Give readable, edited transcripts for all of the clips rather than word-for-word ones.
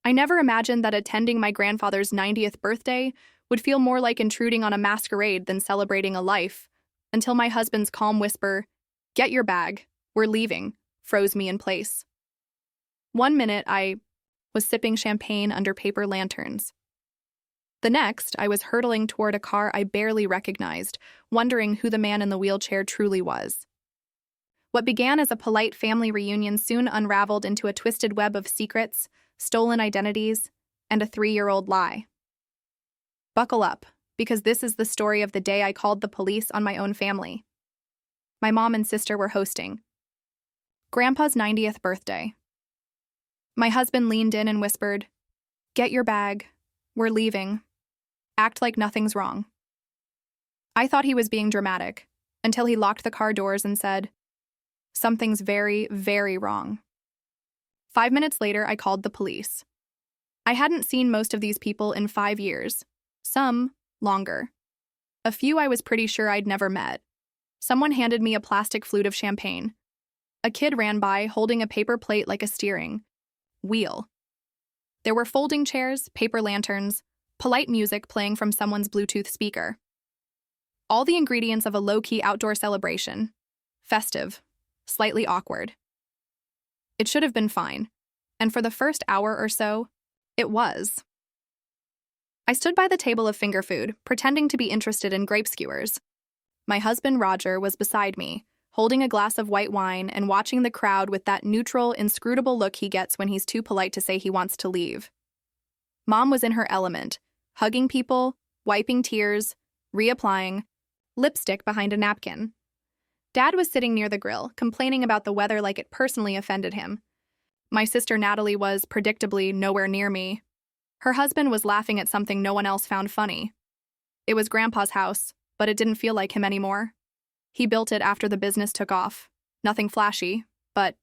I never imagined that attending my grandfather's 90th birthday would feel more like intruding on a masquerade than celebrating a life, until my husband's calm whisper, "Get your bag, we're leaving," froze me in place. 1 minute, I was sipping champagne under paper lanterns. The next, I was hurtling toward a car I barely recognized, wondering who the man in the wheelchair truly was. What began as a polite family reunion soon unraveled into a twisted web of secrets, stolen identities, and a 3-year-old lie. Buckle up, because this is the story of the day I called the police on my own family. My mom and sister were hosting Grandpa's 90th birthday. My husband leaned in and whispered, "Get your bag, we're leaving. Act like nothing's wrong." I thought he was being dramatic, until he locked the car doors and said, "Something's very, very wrong." 5 minutes later, I called the police. I hadn't seen most of these people in 5 years, some longer. A few I was pretty sure I'd never met. Someone handed me a plastic flute of champagne. A kid ran by holding a paper plate like a steering wheel. There were folding chairs, paper lanterns, polite music playing from someone's Bluetooth speaker. All the ingredients of a low-key outdoor celebration. Festive, slightly awkward. It should have been fine, and for the first hour or so, it was. I stood by the table of finger food, pretending to be interested in grape skewers. My husband Roger was beside me, holding a glass of white wine and watching the crowd with that neutral, inscrutable look he gets when he's too polite to say he wants to leave. Mom was in her element, hugging people, wiping tears, reapplying lipstick behind a napkin. Dad was sitting near the grill, complaining about the weather like it personally offended him. My sister Natalie was, predictably, nowhere near me. Her husband was laughing at something no one else found funny. It was Grandpa's house, but it didn't feel like him anymore. He built it after the business took off. Nothing flashy, but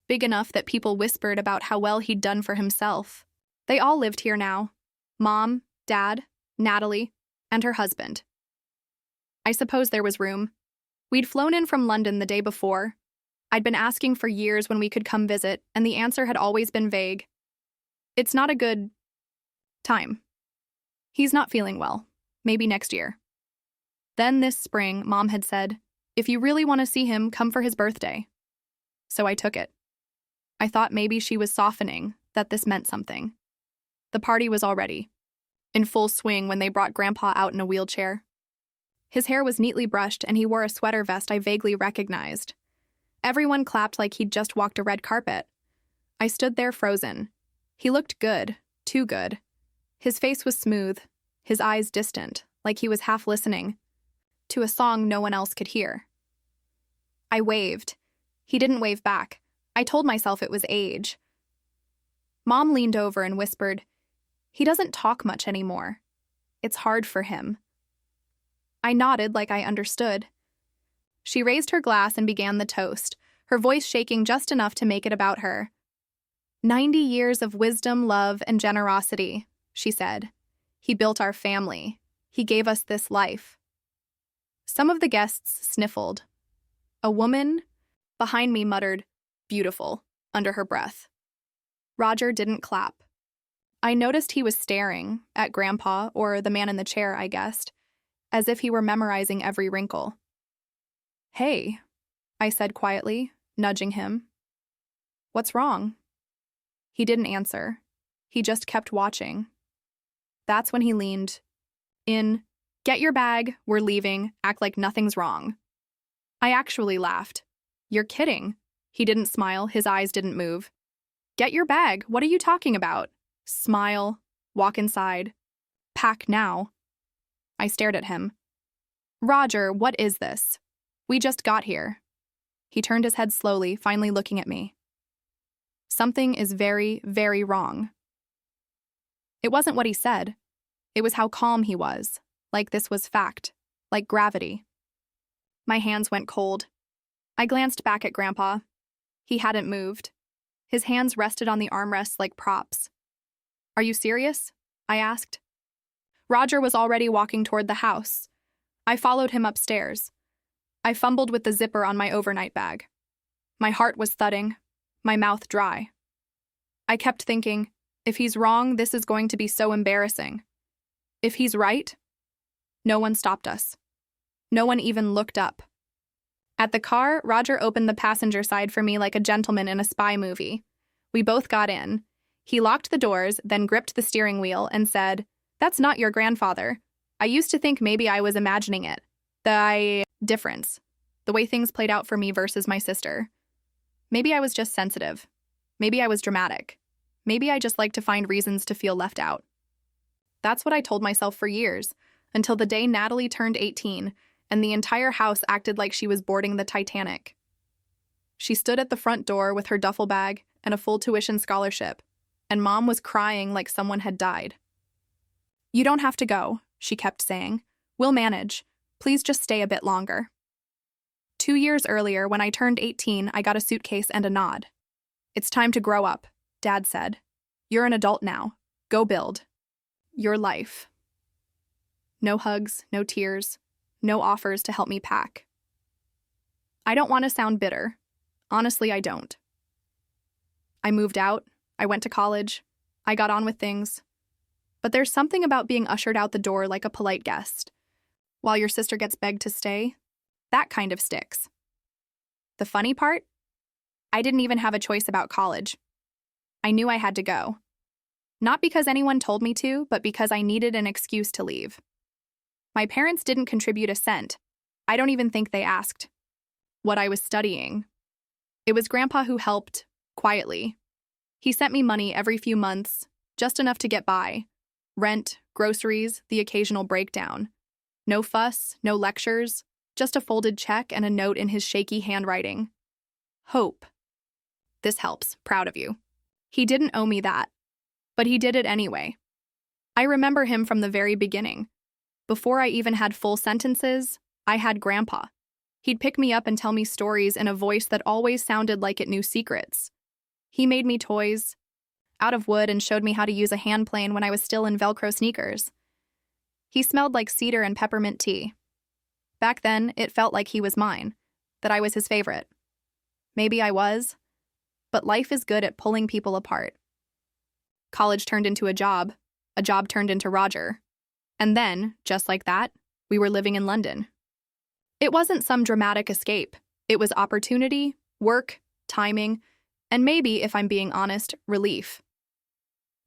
big enough that people whispered about how well he'd done for himself. They all lived here now. Mom, Dad, Natalie, and her husband. I suppose there was room. We'd flown in from London the day before. I'd been asking for years when we could come visit, and the answer had always been vague. It's not a good time. He's not feeling well. Maybe next year. Then this spring, Mom had said, "If you really want to see him, come for his birthday." So I took it. I thought maybe she was softening, that this meant something. The party was already in full swing when they brought Grandpa out in a wheelchair. His hair was neatly brushed, and he wore a sweater vest I vaguely recognized. Everyone clapped like he'd just walked a red carpet. I stood there frozen. He looked good, too good. His face was smooth, his eyes distant, like he was half listening to a song no one else could hear. I waved. He didn't wave back. I told myself it was age. Mom leaned over and whispered, "He doesn't talk much anymore. It's hard for him." I nodded like I understood. She raised her glass and began the toast, her voice shaking just enough to make it about her. 90 years of wisdom, love, and generosity, she said. He built our family. He gave us this life. Some of the guests sniffled. A woman behind me muttered, "Beautiful," under her breath. Roger didn't clap. I noticed he was staring at Grandpa, or the man in the chair, I guessed, as if he were memorizing every wrinkle. "Hey," I said quietly, nudging him. "What's wrong?" He didn't answer. He just kept watching. That's when he leaned in. "Get your bag, we're leaving, act like nothing's wrong." I actually laughed. "You're kidding." He didn't smile, his eyes didn't move. "Get your bag, what are you talking about?" Smile, walk inside. Pack now. I stared at him. "Roger, what is this? We just got here." He turned his head slowly, finally looking at me. "Something is very, very wrong." It wasn't what he said. It was how calm he was, like this was fact, like gravity. My hands went cold. I glanced back at Grandpa. He hadn't moved. His hands rested on the armrests like props. "Are you serious?" I asked. Roger was already walking toward the house. I followed him upstairs. I fumbled with the zipper on my overnight bag. My heart was thudding, my mouth dry. I kept thinking, If he's wrong, this is going to be so embarrassing. If he's right, no one stopped us. No one even looked up. At the car, Roger opened the passenger side for me like a gentleman in a spy movie. We both got in. He locked the doors, then gripped the steering wheel and said, "That's not your grandfather." I used to think maybe I was imagining it. The difference. The way things played out for me versus my sister. Maybe I was just sensitive. Maybe I was dramatic. Maybe I just like to find reasons to feel left out. That's what I told myself for years, until the day Natalie turned 18 and the entire house acted like she was boarding the Titanic. She stood at the front door with her duffel bag and a full tuition scholarship, and Mom was crying like someone had died. "You don't have to go," she kept saying. "We'll manage. Please just stay a bit longer." 2 years earlier, when I turned 18, I got a suitcase and a nod. "It's time to grow up," Dad said. "You're an adult now. Go build your life." No hugs, no tears, no offers to help me pack. I don't want to sound bitter. Honestly, I don't. I moved out, I went to college, I got on with things. But there's something about being ushered out the door like a polite guest, while your sister gets begged to stay. That kind of sticks. The funny part? I didn't even have a choice about college. I knew I had to go. Not because anyone told me to, but because I needed an excuse to leave. My parents didn't contribute a cent. I don't even think they asked what I was studying. It was Grandpa who helped, quietly. He sent me money every few months, just enough to get by. Rent, groceries, the occasional breakdown. No fuss, no lectures, just a folded check and a note in his shaky handwriting. "Hope. This helps, proud of you." He didn't owe me that, but he did it anyway. I remember him from the very beginning. Before I even had full sentences, I had Grandpa. He'd pick me up and tell me stories in a voice that always sounded like it knew secrets. He made me toys out of wood and showed me how to use a hand plane when I was still in Velcro sneakers. He smelled like cedar and peppermint tea. Back then, it felt like he was mine, that I was his favorite. Maybe I was, but life is good at pulling people apart. College turned into a job turned into Roger. And then, just like that, we were living in London. It wasn't some dramatic escape. It was opportunity, work, timing, and maybe, if I'm being honest, relief.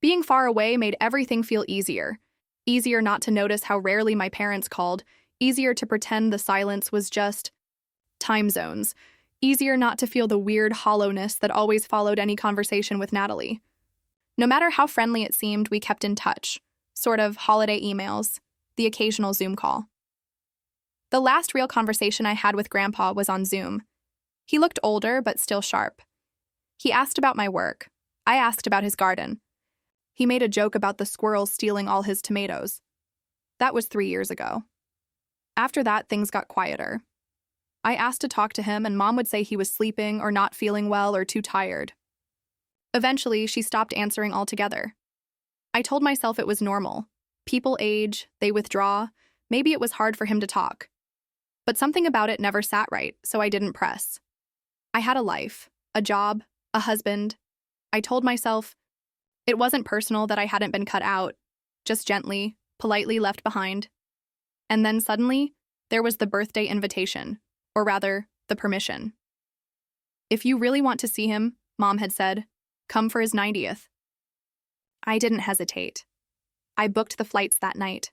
Being far away made everything feel easier. Easier not to notice how rarely my parents called, easier to pretend the silence was just time zones, easier not to feel the weird hollowness that always followed any conversation with Natalie. No matter how friendly it seemed, we kept in touch, sort of holiday emails, the occasional Zoom call. The last real conversation I had with Grandpa was on Zoom. He looked older, but still sharp. He asked about my work. I asked about his garden. He made a joke about the squirrels stealing all his tomatoes. That was 3 years ago. After that, things got quieter. I asked to talk to him, and Mom would say he was sleeping or not feeling well or too tired. Eventually, she stopped answering altogether. I told myself it was normal. People age, they withdraw. Maybe it was hard for him to talk. But something about it never sat right, so I didn't press. I had a life, a job, a husband. I told myself it wasn't personal that I hadn't been cut out, just gently, politely left behind. And then suddenly, there was the birthday invitation, or rather, the permission. "If you really want to see him," Mom had said, "come for his 90th. I didn't hesitate. I booked the flights that night.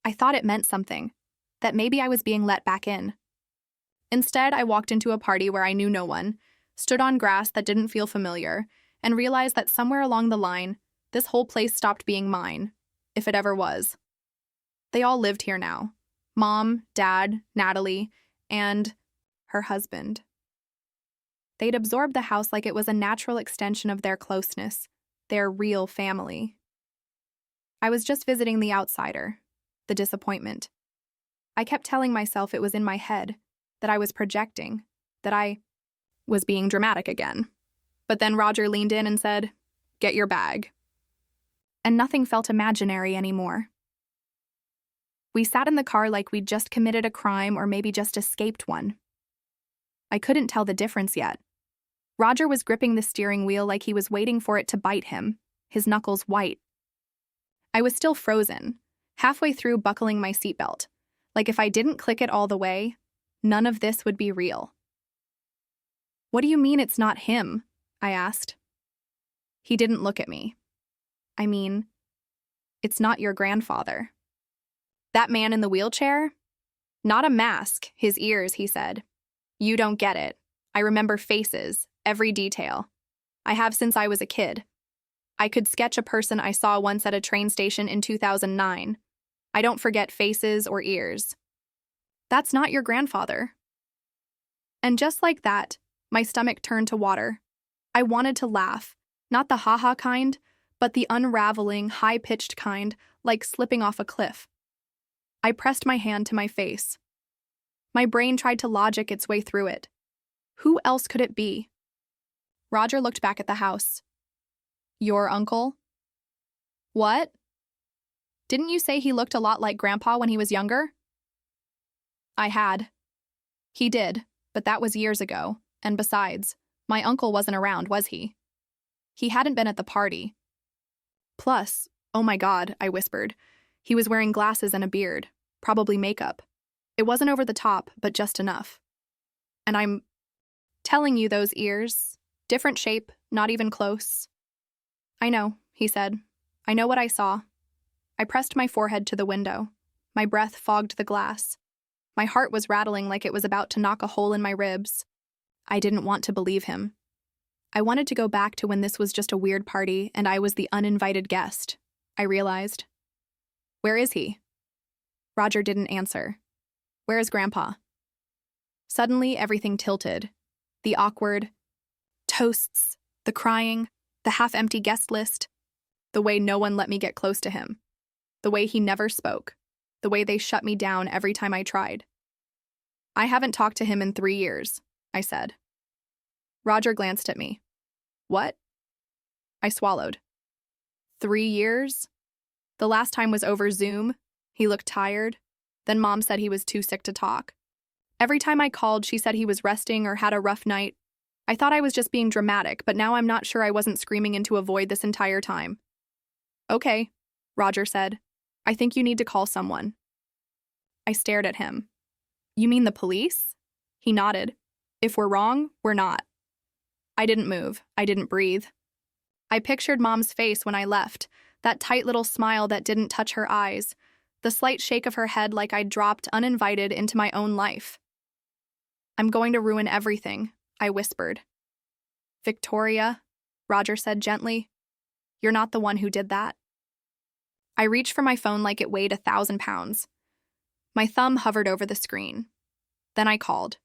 I thought it meant something, that maybe I was being let back in. Instead, I walked into a party where I knew no one, stood on grass that didn't feel familiar, and realized that somewhere along the line, this whole place stopped being mine, if it ever was. They all lived here now. Mom, Dad, Natalie, and her husband. They'd absorbed the house like it was a natural extension of their closeness, their real family. I was just visiting the outsider, the disappointment. I kept telling myself it was in my head, that I was projecting, that I was being dramatic again. But then Roger leaned in and said, "Get your bag." And nothing felt imaginary anymore. We sat in the car like we'd just committed a crime or maybe just escaped one. I couldn't tell the difference yet. Roger was gripping the steering wheel like he was waiting for it to bite him. his knuckles white. I was still frozen, halfway through buckling my seatbelt. Like if I didn't click it all the way, none of this would be real. "What do you mean it's not him?" I asked. He didn't look at me. "I mean, it's not your grandfather." "That man in the wheelchair? Not a mask, his ears," he said. "You don't get it. I remember faces, every detail. I have since I was a kid. I could sketch a person I saw once at a train station in 2009. I don't forget faces or ears." "That's not your grandfather." And just like that, my stomach turned to water. I wanted to laugh, not the ha-ha kind, but the unraveling, high-pitched kind, like slipping off a cliff. I pressed my hand to my face. My brain tried to logic its way through it. Who else could it be? Roger looked back at the house. "Your uncle?" "What? Didn't you say he looked a lot like Grandpa when he was younger?" I had. He did, but that was years ago, and besides, my uncle wasn't around, was he? He hadn't been at the party. Plus, oh my God, I whispered, he was wearing glasses and a beard, probably makeup. It wasn't over the top, but just enough. And I'm telling you, those ears, different shape, not even close. "I know," he said. "I know what I saw." I pressed my forehead to the window. My breath fogged the glass. My heart was rattling like it was about to knock a hole in my ribs. I didn't want to believe him. I wanted to go back to when this was just a weird party and I was the uninvited guest, I realized. "Where is he?" Roger didn't answer. "Where is Grandpa?" Suddenly, everything tilted. The awkward toasts, the crying, the half-empty guest list, the way no one let me get close to him, the way he never spoke, the way they shut me down every time I tried. "I haven't talked to him in 3 years, I said. Roger glanced at me. "What?" I swallowed. 3 years? The last time was over Zoom. He looked tired. Then Mom said he was too sick to talk. Every time I called, she said he was resting or had a rough night. I thought I was just being dramatic, but now I'm not sure I wasn't screaming into a void this entire time. "Okay," Roger said. "I think you need to call someone." I stared at him. "You mean the police?" He nodded. "If we're wrong, we're not." I didn't move. I didn't breathe. I pictured Mom's face when I left, that tight little smile that didn't touch her eyes, the slight shake of her head like I'd dropped uninvited into my own life. "I'm going to ruin everything," I whispered. "Victoria," Roger said gently, "you're not the one who did that." I reached for my phone like it weighed 1,000 pounds. My thumb hovered over the screen. Then I called.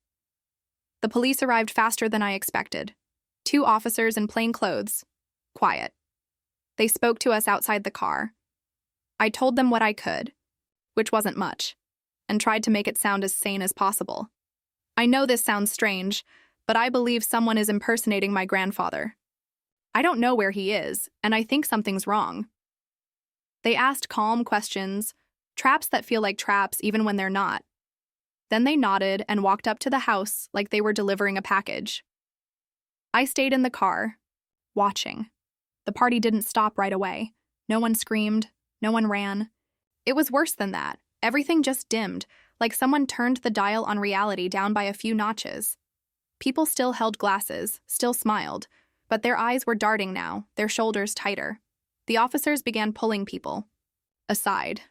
The police arrived faster than I expected. 2 officers in plain clothes. Quiet. They spoke to us outside the car. I told them what I could, which wasn't much, and tried to make it sound as sane as possible. I know this sounds strange, but I believe someone is impersonating my grandfather. I don't know where he is, and I think something's wrong. They asked calm questions, traps that feel like traps even when they're not. Then they nodded and walked up to the house like they were delivering a package. I stayed in the car, watching. The party didn't stop right away. No one screamed, no one ran. It was worse than that. Everything just dimmed, like someone turned the dial on reality down by a few notches. People still held glasses, still smiled, but their eyes were darting now, their shoulders tighter. The officers began pulling people aside.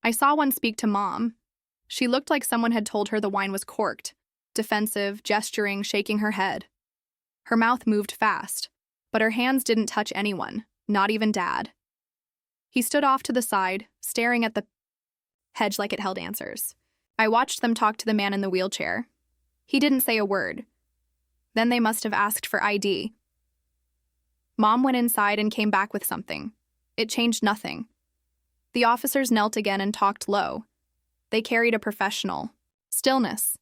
I saw one speak to Mom. She looked like someone had told her the wine was corked, defensive, gesturing, shaking her head. Her mouth moved fast, but her hands didn't touch anyone, not even Dad. He stood off to the side, staring at the hedge like it held answers. I watched them talk to the man in the wheelchair. He didn't say a word. Then they must have asked for ID. Mom went inside and came back with something. It changed nothing. The officers knelt again and talked low. They carried a professional stillness.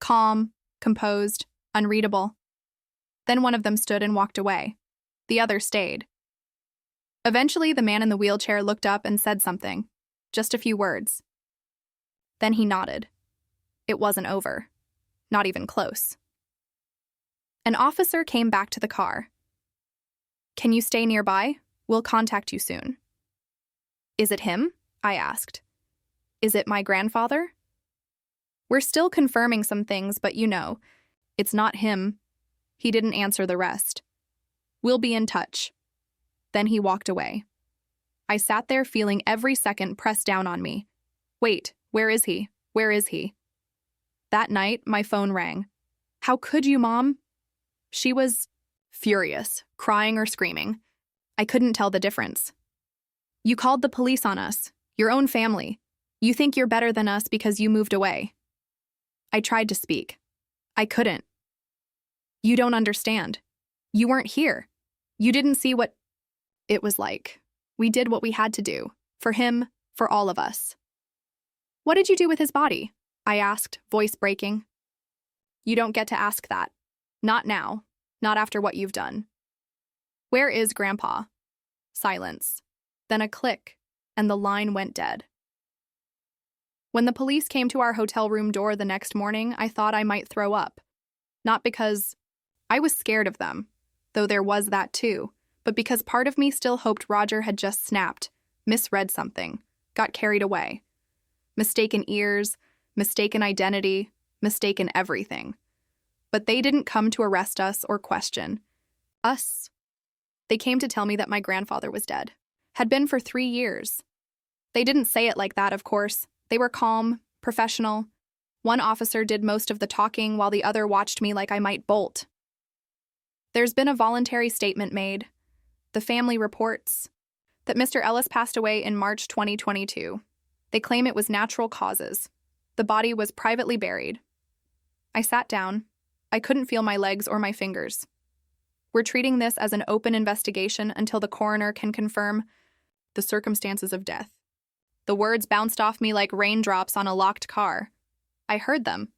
Calm, composed, unreadable. Then one of them stood and walked away. The other stayed. Eventually, the man in the wheelchair looked up and said something. Just a few words. Then he nodded. It wasn't over. Not even close. An officer came back to the car. Can you stay nearby? We'll contact you soon. Is it him? I asked. Is it my grandfather? We're still confirming some things, but it's not him. He didn't answer the rest. We'll be in touch. Then he walked away. I sat there feeling every second pressed down on me. Wait, where is he? Where is he? That night, my phone rang. How could you, Mom? She was furious, crying or screaming. I couldn't tell the difference. You called the police on us, your own family. You think you're better than us because you moved away. I tried to speak. I couldn't. You don't understand. You weren't here. You didn't see what it was like. We did what we had to do. For him, for all of us. What did you do with his body? I asked, voice breaking. You don't get to ask that. Not now. Not after what you've done. Where is Grandpa? Silence. Then a click, and the line went dead. When the police came to our hotel room door the next morning, I thought I might throw up. Not because I was scared of them, though there was that too, but because part of me still hoped Roger had just snapped, misread something, got carried away. Mistaken ears, mistaken identity, mistaken everything. But they didn't come to arrest us or question us. They came to tell me that my grandfather was dead. Had been for 3 years. They didn't say it like that, of course. They were calm, professional. One officer did most of the talking while the other watched me like I might bolt. There's been a voluntary statement made. The family reports that Mr. Ellis passed away in March 2022. They claim it was natural causes. The body was privately buried. I sat down. I couldn't feel my legs or my fingers. We're treating this as an open investigation until the coroner can confirm the circumstances of death. The words bounced off me like raindrops on a locked car. I heard them.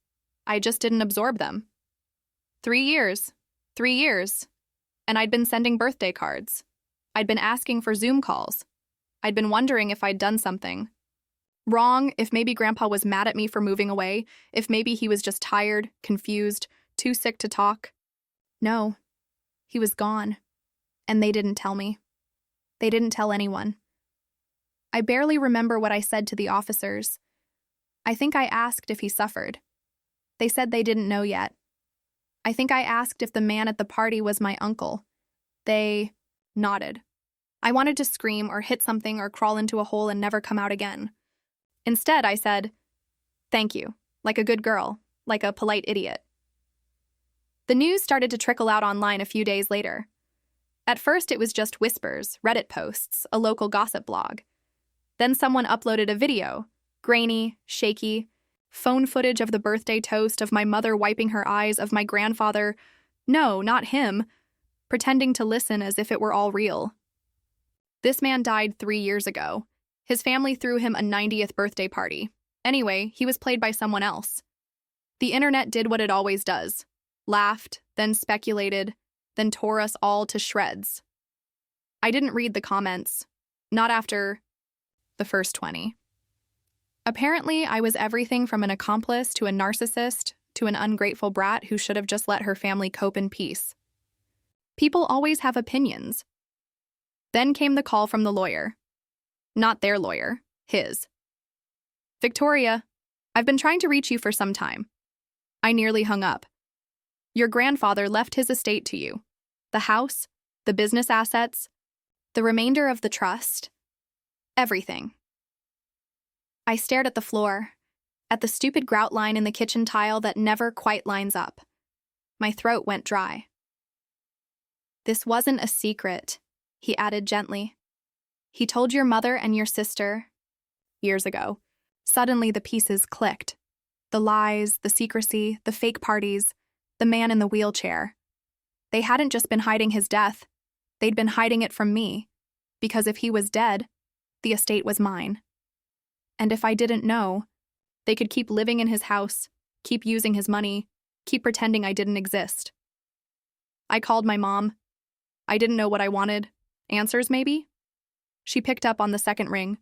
I just didn't absorb them. 3 years. 3 years. And I'd been sending birthday cards. I'd been asking for Zoom calls. I'd been wondering if I'd done something wrong, if maybe Grandpa was mad at me for moving away, if maybe he was just tired, confused, too sick to talk. No. He was gone. And they didn't tell me. They didn't tell anyone. I barely remember what I said to the officers. I think I asked if he suffered. They said they didn't know yet. I think I asked if the man at the party was my uncle. They nodded. I wanted to scream or hit something or crawl into a hole and never come out again. Instead, I said, "Thank you," like a good girl, like a polite idiot. The news started to trickle out online a few days later. At first, it was just whispers, Reddit posts, a local gossip blog. Then someone uploaded a video, grainy, shaky, phone footage of the birthday toast of my mother wiping her eyes, of my grandfather, no, not him, pretending to listen as if it were all real. This man died 3 years ago. His family threw him a 90th birthday party. Anyway, he was played by someone else. The internet did what it always does. Laughed, then speculated, then tore us all to shreds. I didn't read the comments. Not after the first 20. Apparently, I was everything from an accomplice to a narcissist to an ungrateful brat who should have just let her family cope in peace. People always have opinions. Then came the call from the lawyer. Not their lawyer, his. "Victoria, I've been trying to reach you for some time." I nearly hung up. "Your grandfather left his estate to you. The house, the business assets, the remainder of the trust, everything." I stared at the floor, at the stupid grout line in the kitchen tile that never quite lines up. My throat went dry. "This wasn't a secret," he added gently. "He told your mother and your sister years ago." Suddenly the pieces clicked. The lies, the secrecy, the fake parties, the man in the wheelchair. They hadn't just been hiding his death. They'd been hiding it from me. Because if he was dead, the estate was mine. And if I didn't know, they could keep living in his house, keep using his money, keep pretending I didn't exist. I called my mom. I didn't know what I wanted. Answers, maybe? She picked up on the second ring.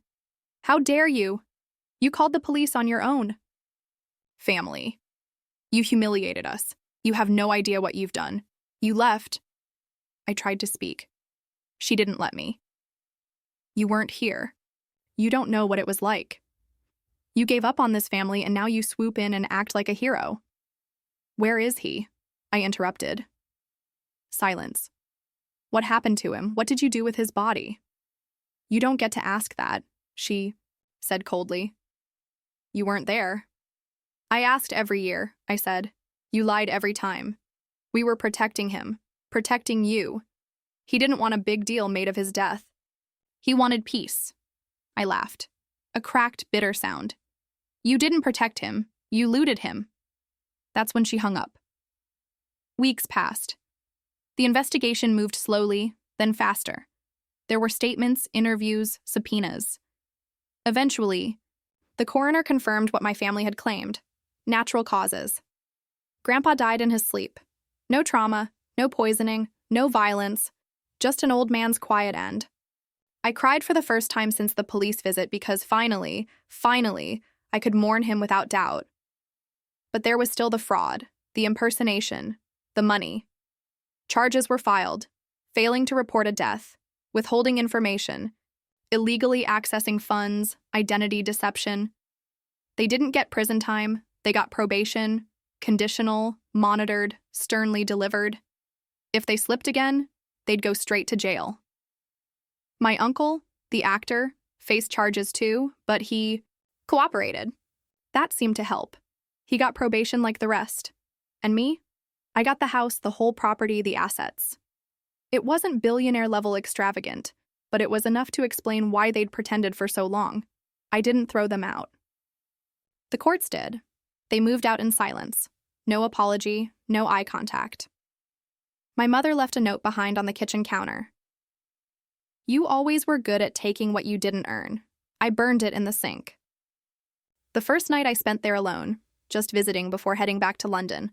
"How dare you? You called the police on your own." "Family. You humiliated us. You have no idea what you've done. You left." I tried to speak. She didn't let me. You weren't here. You don't know what it was like. You gave up on this family and now you swoop in and act like a hero. Where is he? I interrupted. Silence. What happened to him? What did you do with his body? You don't get to ask that, she said coldly. You weren't there. I asked every year, I said. You lied every time. We were protecting him, protecting you. He didn't want a big deal made of his death. He wanted peace. I laughed. A cracked, bitter sound. You didn't protect him. You looted him. That's when she hung up. Weeks passed. The investigation moved slowly, then faster. There were statements, interviews, subpoenas. Eventually, the coroner confirmed what my family had claimed: natural causes. Grandpa died in his sleep. No trauma, no poisoning, no violence, just an old man's quiet end. I cried for the first time since the police visit because finally, I could mourn him without doubt. But there was still the fraud, the impersonation, the money. Charges were filed: failing to report a death, withholding information, illegally accessing funds, identity deception. They didn't get prison time, they got probation, conditional, monitored, sternly delivered. If they slipped again, they'd go straight to jail. My uncle, the actor, faced charges too, but he cooperated. That seemed to help. He got probation like the rest. And me? I got the house, the whole property, the assets. It wasn't billionaire-level extravagant, but it was enough to explain why they'd pretended for so long. I didn't throw them out. The courts did. They moved out in silence. No apology, no eye contact. My mother left a note behind on the kitchen counter. You always were good at taking what you didn't earn. I burned it in the sink. The first night I spent there alone, just visiting before heading back to London,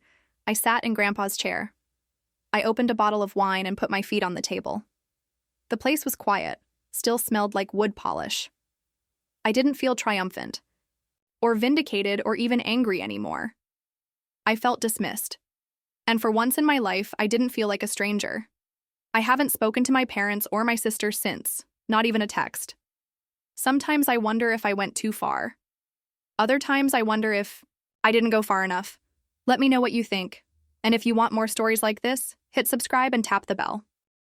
I sat in Grandpa's chair. I opened a bottle of wine and put my feet on the table. The place was quiet, still smelled like wood polish. I didn't feel triumphant, or vindicated, or even angry anymore. I felt dismissed. And for once in my life, I didn't feel like a stranger. I haven't spoken to my parents or my sister since, not even a text. Sometimes I wonder if I went too far. Other times I wonder if I didn't go far enough. Let me know what you think. And if you want more stories like this, hit subscribe and tap the bell.